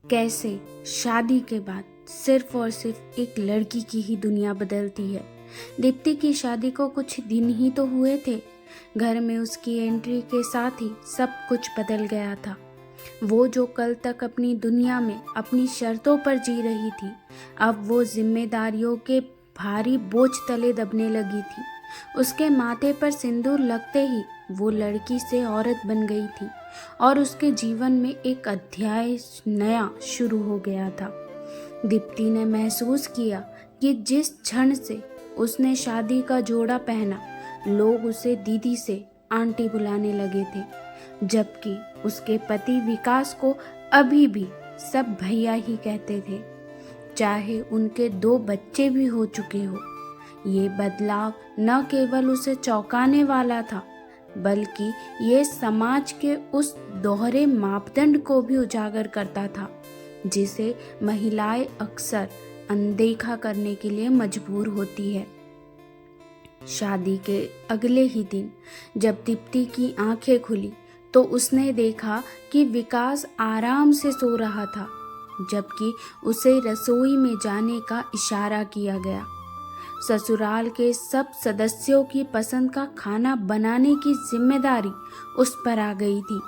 कैसे शादी के बाद सिर्फ और सिर्फ एक लड़की की ही दुनिया बदलती है। दीप्ति की शादी को कुछ दिन ही तो हुए थे। घर में उसकी एंट्री के साथ ही सब कुछ बदल गया था। वो जो कल तक अपनी दुनिया में अपनी शर्तों पर जी रही थी, अब वो जिम्मेदारियों के भारी बोझ तले दबने लगी थी। उसके माथे पर सिंदूर लगते ही वो लड़की से औरत बन गई थी और उसके जीवन में एक अध्याय नया शुरू हो गया था। दीप्ति ने महसूस किया कि जिस क्षण से उसने शादी का जोड़ा पहना, लोग उसे दीदी से आंटी बुलाने लगे थे, जबकि उसके पति विकास को अभी भी सब भैया ही कहते थे, चाहे उनके 2 बच्चे भी हो चुके हो। ये बदलाव न केवल उसे चौंकाने वाला था, बल्कि ये समाज के उस दोहरे मापदंड को भी उजागर करता था जिसे महिलाएं अक्सर अनदेखा करने के लिए मजबूर होती है। शादी के अगले ही दिन जब दीप्ति की आंखें खुली तो उसने देखा कि विकास आराम से सो रहा था, जबकि उसे रसोई में जाने का इशारा किया गया। ससुराल के सब सदस्यों की पसंद का खाना बनाने की जिम्मेदारी उस पर आ गई थी,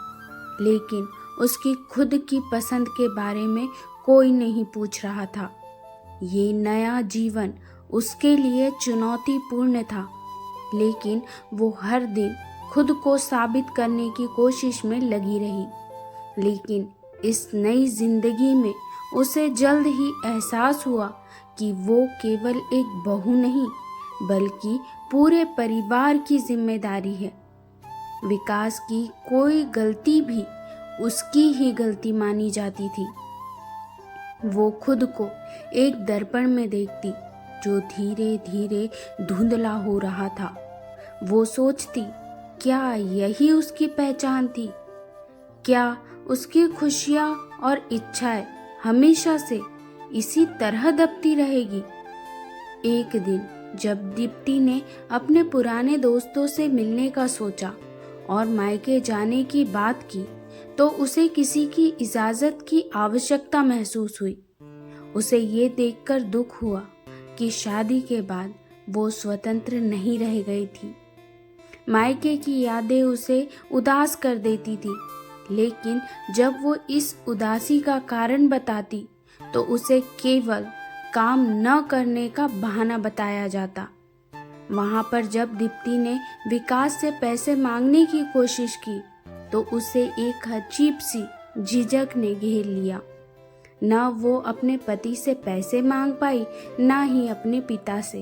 लेकिन उसकी खुद की पसंद के बारे में कोई नहीं पूछ रहा था। ये नया जीवन उसके लिए चुनौतीपूर्ण था, लेकिन वो हर दिन खुद को साबित करने की कोशिश में लगी रही। लेकिन इस नई जिंदगी में उसे जल्द ही एहसास हुआ कि वो केवल एक बहू नहीं, बल्कि पूरे परिवार की जिम्मेदारी है। विकास की कोई गलती भी उसकी ही गलती मानी जाती थी। वो खुद को एक दर्पण में देखती जो धीरे धीरे धुंधला हो रहा था। वो सोचती, क्या यही उसकी पहचान थी? क्या उसकी खुशियाँ और इच्छाएं हमेशा से इसी तरह दबती रहेगी? एक दिन जब दीप्ति ने अपने पुराने दोस्तों से मिलने का सोचा और मायके जाने की बात की, तो उसे किसी की इजाज़त की आवश्यकता महसूस हुई। उसे ये देखकर दुख हुआ कि शादी के बाद वो स्वतंत्र नहीं रह गई थी। मायके की यादें उसे उदास कर देती थी, लेकिन जब वो इस उदासी का कारण बताती तो उसे केवल काम न करने का बहाना बताया जाता। वहाँ पर जब दीप्ति ने विकास से पैसे मांगने की कोशिश की तो उसे एक अजीब सी झिझक ने घेर लिया। न वो अपने पति से पैसे मांग पाई, न ही अपने पिता से।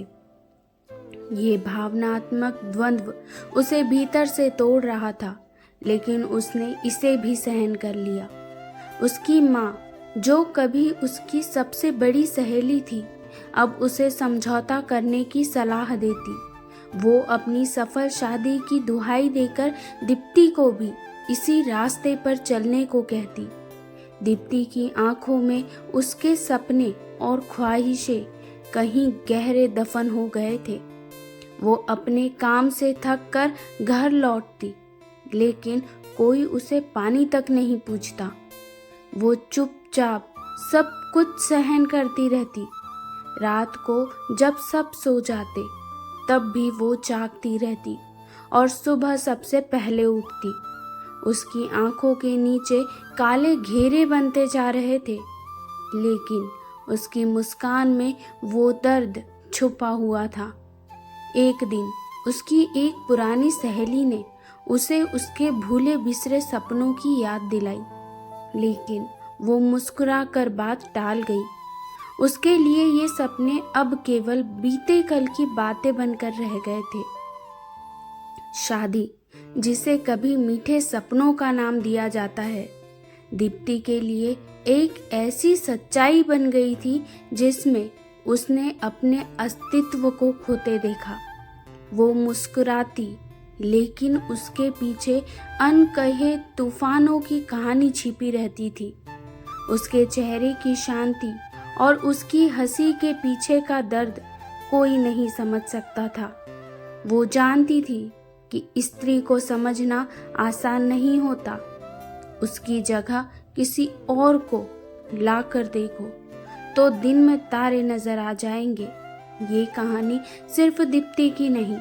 ये भावनात्मक द्वंद्व उसे भीतर से तोड़ रहा था, लेकिन उसने इसे भी सहन कर लिया। उसकी माँ, जो कभी उसकी सबसे बड़ी सहेली थी, अब उसे समझौता करने की सलाह देती। वो अपनी सफल शादी की दुहाई देकर दीप्ति को भी इसी रास्ते पर चलने को कहती। दीप्ति की आंखों में उसके सपने और ख्वाहिशें कहीं गहरे दफन हो गए थे। वो अपने काम से थक कर घर लौटती, लेकिन कोई उसे पानी तक नहीं पूछता। वो चुपचाप सब कुछ सहन करती रहती। रात को जब सब सो जाते, तब भी वो जागती रहती और सुबह सबसे पहले उठती। उसकी आंखों के नीचे काले घेरे बनते जा रहे थे, लेकिन उसकी मुस्कान में वो दर्द छुपा हुआ था। एक दिन उसकी एक पुरानी सहेली ने उसे उसके भूले बिसरे सपनों की याद दिलाई, लेकिन वो मुस्कुरा कर बात टाल गई। उसके लिए ये सपने अब केवल बीते कल की बातें बनकर रह गए थे। शादी, जिसे कभी मीठे सपनों का नाम दिया जाता है, दीप्ति के लिए एक ऐसी सच्चाई बन गई थी जिसमें उसने अपने अस्तित्व को खोते देखा। वो मुस्कुराती, लेकिन उसके पीछे अनकहे तूफानों की कहानी छिपी रहती थी। उसके चेहरे की शांति और उसकी हंसी के पीछे का दर्द कोई नहीं समझ सकता था। वो जानती थी कि स्त्री को समझना आसान नहीं होता। उसकी जगह किसी और को लाकर देखो तो दिन में तारे नजर आ जाएंगे। ये कहानी सिर्फ दीप्ति की नहीं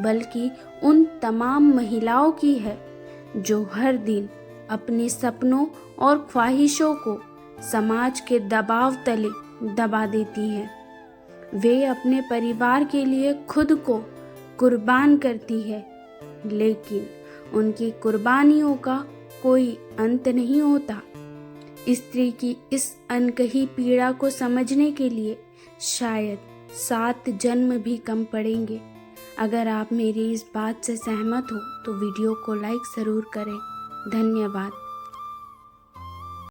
बल्कि उन तमाम महिलाओं की है जो हर दिन अपने सपनों और ख्वाहिशों को समाज के दबाव तले दबा देती हैं। वे अपने परिवार के लिए खुद को कुर्बान करती है, लेकिन उनकी कुर्बानियों का कोई अंत नहीं होता। स्त्री की इस अनकही पीड़ा को समझने के लिए शायद 7 जन्म भी कम पड़ेंगे। अगर आप मेरी इस बात से सहमत हो तो वीडियो को लाइक ज़रूर करें। धन्यवाद।